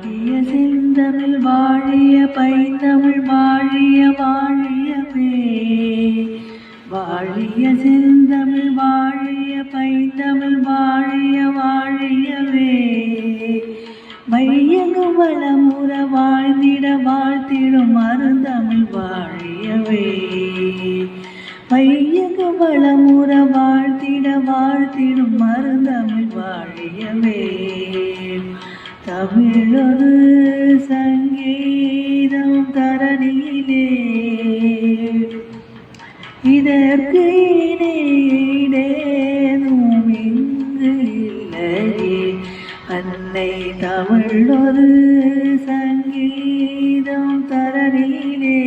வாழிய செந்தமிழ் வாழிய பைந்தமிழ் வாழிய வாழியவே. வாழிய செந்தமிழ் வாழிய பைந்தமிழ் வாழிய வாழியவே. வையகம் வளமுற வாழ்ந்திட வாழ்த்திடும் அருந்தமிழ் வாழியவே. வையகம் வளமுற வாழ்த்திட வாழ்த்திடும் அருந்தமிழ் வாழியவே. தமிழொரு சங்கீதம் தரணியிலே இதற்கு இணையேதும் இங்கு இல்லையே. அன்னை தமிழொரு சங்கீதம் தரணியிலே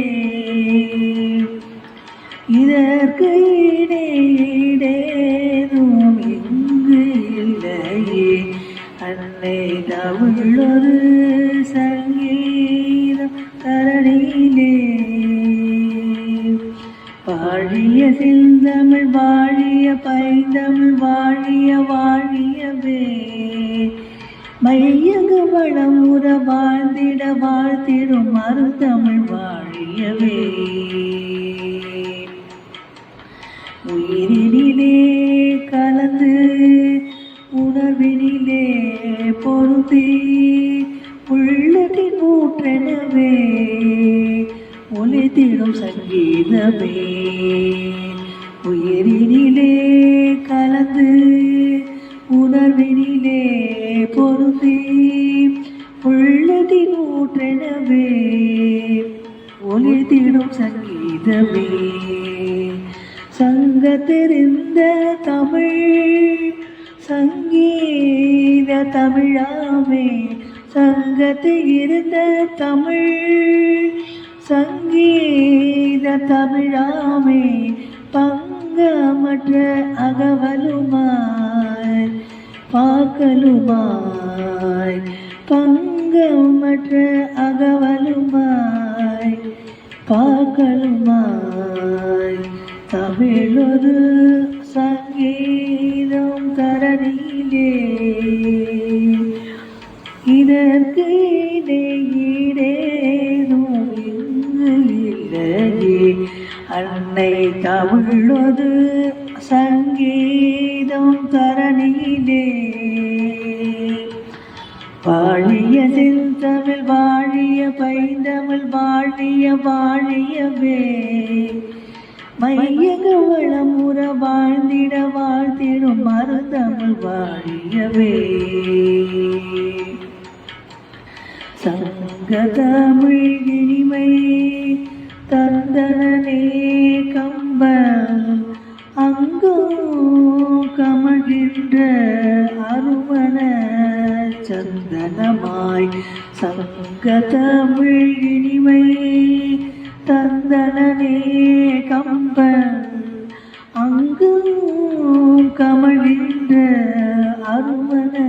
இதற்கு இணையேதும் இங்கு இல்லையே. அன்னை தமிழொரு சங்கீதம் தரணியிலே. வாழிய செந்தமிழ் வாழிய பைந்தமிழ் வாழிய வாழியவே. மையக வளமுற வாழ்ந்திட வாழ்த்திடும் அருந்தமிழ் வாழியவே. உயிரினிலே கலந்து உணர்வினிலே பொருந்தி உள்ளத்தின் ஊற்றெனவே ஒலித்திடும் சங்கீதமே. உயிரினிலே கலந்து உணர்வினிலே பொருந்தி உள்ளத்தின் ஊற்றெனவே ஒலித்திடும் சங்கீதமே. சங்க தெரிந்த தமிழ் சங்கீத தமிழாமே. சங்கத்தில் இருந்த தமிழ் சங்கீத தமிழாமே. பங்கமற்ற அகவலுமாய் பாக்கலுமாய். பங்கமற்ற அகவலுமாய் பாக்கலுமாய். தமிழொரு சங்கீதம் தரணியிலே இதற்கு இணையேதும் இங்கு இல்லையே. அன்னை தமிழொரு சங்கீதம் தரணியிலே. வாழிய செந்தமிழ் வாழிய பைந்தமிழ் வாழிய வாழியவே. மையக வளமுற வாழ்ந்திட வாழ்த்திடும் அருந்தமிழ் வாழியவே. சங்க தமிழ் இனிமை தந்தனே கம்பன் அங்கோ கமழ்கின்ற அருவன சந்தனமாய். சங்க தமிழ் இனிமை தந்தனே கம்பன் அங்கும் கமழ்கின்ற அருவன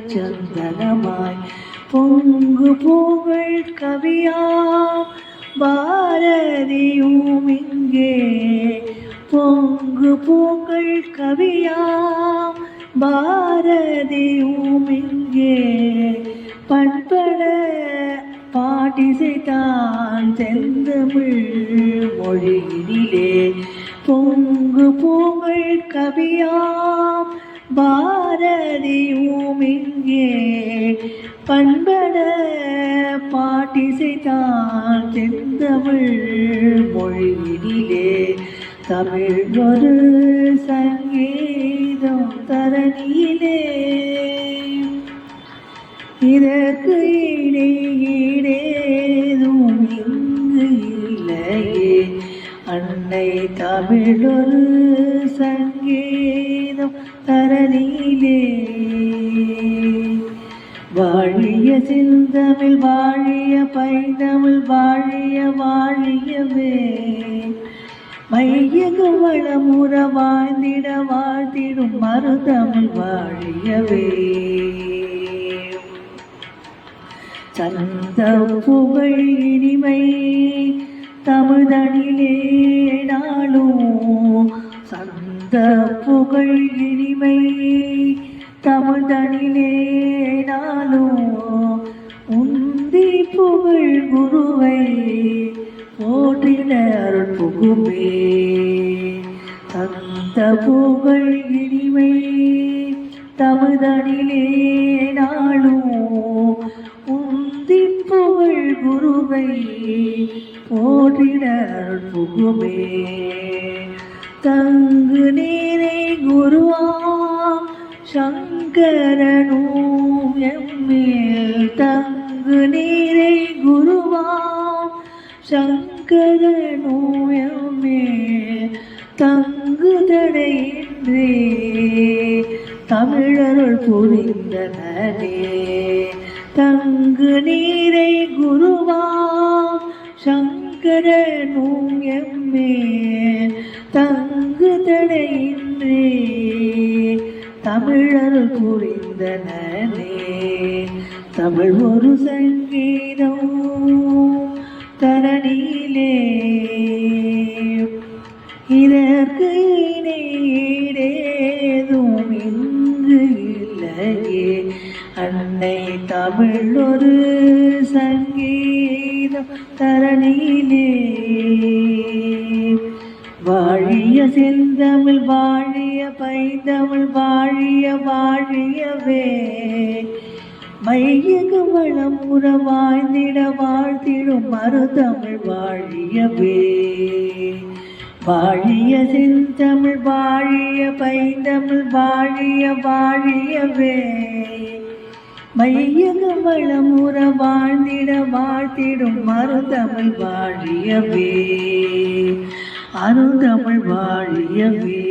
சந்தனமாய். பொங்கு புகழ் கவியாம் பாரதியும் இங்கே. பொங்கு புகழ் கவியாம் பாரதியும் இங்கே. பண்பட பாட்டிசைத்தான் செந்தமிழ் மொழியினிலே. பொங்கு புகழ் கவியாம் பாரதியும் இங்கே. பண்பட பாட்டிசைத்தான் செந்தமிழ் மொழியினிலே. தமிழொரு சங்கீதம் தரணியிலே இதற்கு இணையேதும் இங்கு இல்லையே. அன்னை தமிழொரு சங்கீதம் தரணியிலே. வாழிய செந்தமிழ் வாழிய பைந்தமிழ் வாழிய வாழியவே. மையக வளமுற வாழ்ந்திட வாழ்த்திடும் அருந்தமிழ் வாழியவே. சந்த புகழ் இனிமை தமிழ்தனிலே நாளும். சந்த புகழ் இனிமை தமிழ்தனிலே நாளும். புகழ் குருவை போற்றிட அருள் புகுமே தந்த புகழ் இனிமை தமிழனிலே நாளும் உந்தி புகழ் குருவை போற்றிட அருள் புகுமே தங்கு நீரை குருவா சங்கரனும் எம்மேல் தங்கு நீரை குருவா சங்கரனும் எம்மேல் தங்கு தடையின்றே தமிழருள் புரிந்தனே தங்கு நீரை குருவா சங்கரனும் எம்மேல் தங்கு தடையின்றே தமிழருள் புரிந்தனே தமிழ் ஒரு சங்கீதம் தரணியிலே இதற்கு இணையேதும் இங்கு இல்லையே அன்னை தமிழ் ஒரு சங்கீதம் தரணியிலே வாழிய செந்தமிழ் வாழிய பைந்தமிழ் வாழிய வாழியவே மையக வளமுற வாழ்ந்திட வாழ்த்திடும் மறுதமிழ் வாழியவே வாழிய செந்தமிழ் வாழிய பைந்தமிழ் வாழிய வாழியவே மையக வளமுற வாழ்ந்திட வாழ்த்திடும் மறுதமிழ் வாழியவே அருந்தமிழ் வாழியவே